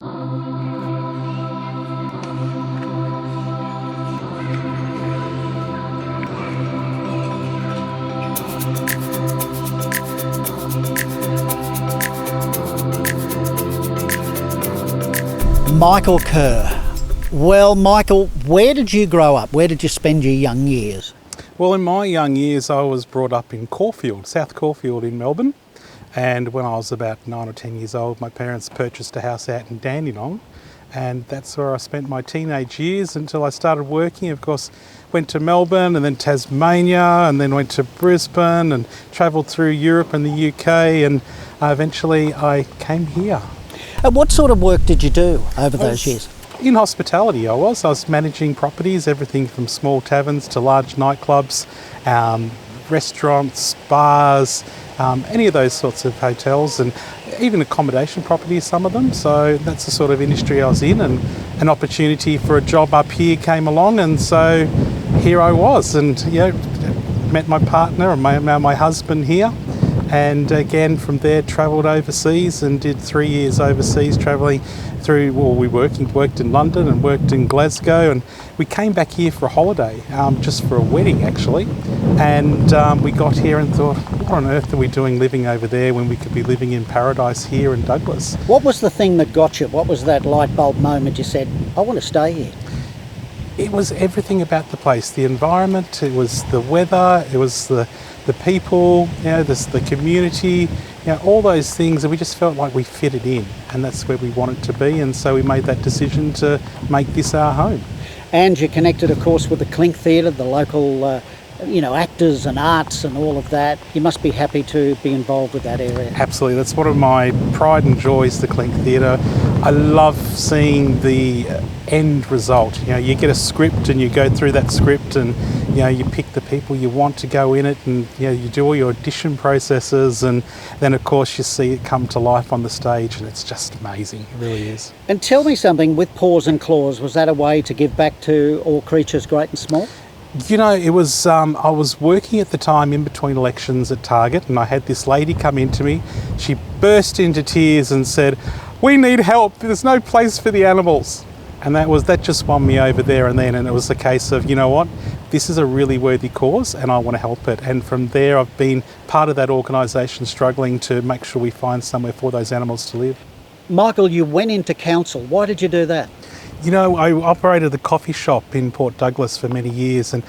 Michael Kerr. Well, Michael, where did you grow up? Where did you spend your young years? Well, in my young years, I was brought up in Caulfield, South Caulfield in Melbourne. And when I was about 9 or 10 years old, my parents purchased a house out in Dandenong. And that's where I spent my teenage years until I started working. Of course, went to Melbourne and then Tasmania and then went to Brisbane and travelled through Europe and the UK. And eventually I came here. And what sort of work did you do over those years? In hospitality, I was managing properties, everything from small taverns to large nightclubs, restaurants, bars, any of those sorts of hotels, and even accommodation properties, some of them. So that's the sort of industry I was in, and an opportunity for a job up here came along, and so here I was, and met my partner and my husband here. And again, from there, travelled overseas and did 3 years overseas, travelling through, we worked in London and worked in Glasgow, and we came back here for a holiday, just for a wedding actually. And we got here and thought, what on earth are we doing living over there when we could be living in paradise here in Douglas? What was the thing that got you? What was that light bulb moment you said, I want to stay here? It was everything about the place, the environment, it was the weather, it was the people, the community, all those things, and we just felt like we fitted in, and that's where we wanted to be, and so we made that decision to make this our home. And you're connected, of course, with the Clink Theatre, the local, actors and arts and all of that. You must be happy to be involved with that area. Absolutely, that's one of my pride and joys, the Clink Theatre. I love seeing the end result. You get a script and you go through that script and you pick the people you want to go in it, and you do all your audition processes, and then of course you see it come to life on the stage, and it's just amazing. It really is. And tell me something, with Paws and Claws, was that a way to give back to all creatures great and small? It was, I was working at the time in between elections at Target, and I had this lady come into me. She burst into tears and said, "We need help, there's no place for the animals." And that just won me over there and then, and it was a case of, this is a really worthy cause and I want to help it. And from there I've been part of that organisation, struggling to make sure we find somewhere for those animals to live. Michael, you went into council. Why did you do that? I operated the coffee shop in Port Douglas for many years, and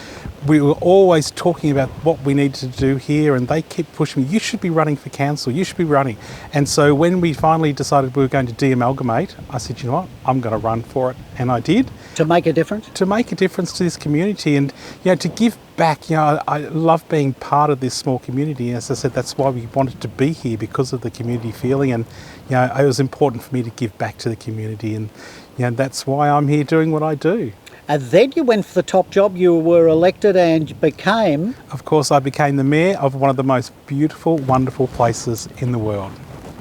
we were always talking about what we needed to do here, and they kept pushing me, you should be running for council, you should be running. And so when we finally decided we were going to de-amalgamate, I said, you know what, I'm going to run for it. And I did. To make a difference? To make a difference to this community, and to give back. I love being part of this small community. As I said, that's why we wanted to be here, because of the community feeling, and it was important for me to give back to the community, and that's why I'm here doing what I do. And then you went for the top job. You were elected and became... Of course, I became the mayor of one of the most beautiful, wonderful places in the world.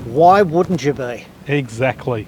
Why wouldn't you be? Exactly.